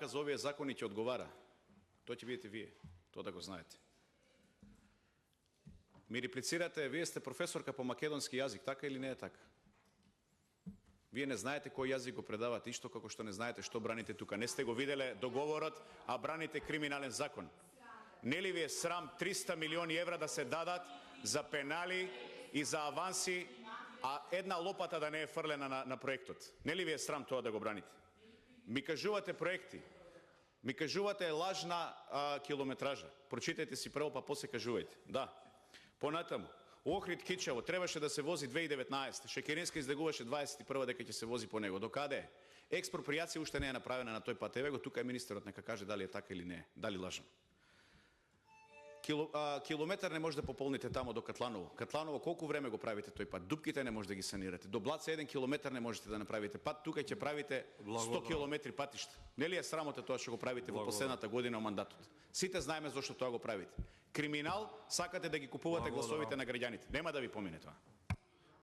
за овие закони ќе одговара. Тоа ќе бидете вие, тоа да го знаете. Ми реплицирате, вие сте професорка по македонски јазик, така или не е така? Вие не знаете кој јазик го предавате, исто како што не знаете што браните тука. Не сте го виделе договорот, а браните криминален закон. Нели ви е срам 300 милиони евра да се дадат за пенали и за аванси, а една лопата да не е фрлена на проектот? Нели ви е срам тоа да го браните? Ми кажувате проекти, ми кажувате лажна километража. Прочитайте си прво, па после кажувајте. Да. Понатаму, Охрид Кичево требаше да се вози 2019. Шекеринска излегуваше 21 дека ќе се вози по него. Докаде е? Експропријација уште не е направена на тој пат. Еве го тука е министерот, нека каже дали е така или не е. Дали лажам. Километар не може да пополните тамо до Катланово. Катланово колку време го правите тој пат? Дупките не може да ги санирате. До Блаца 1 километар не можете да направите пат. Тука ќе правите 100 километри патишта. Нели е срамота тоа што го правите во последната година од мандатот? Сите знаеме зошто тоа го правите. Криминал, сакате да ги купувате гласовите на граѓаните. Нема да ви помине тоа.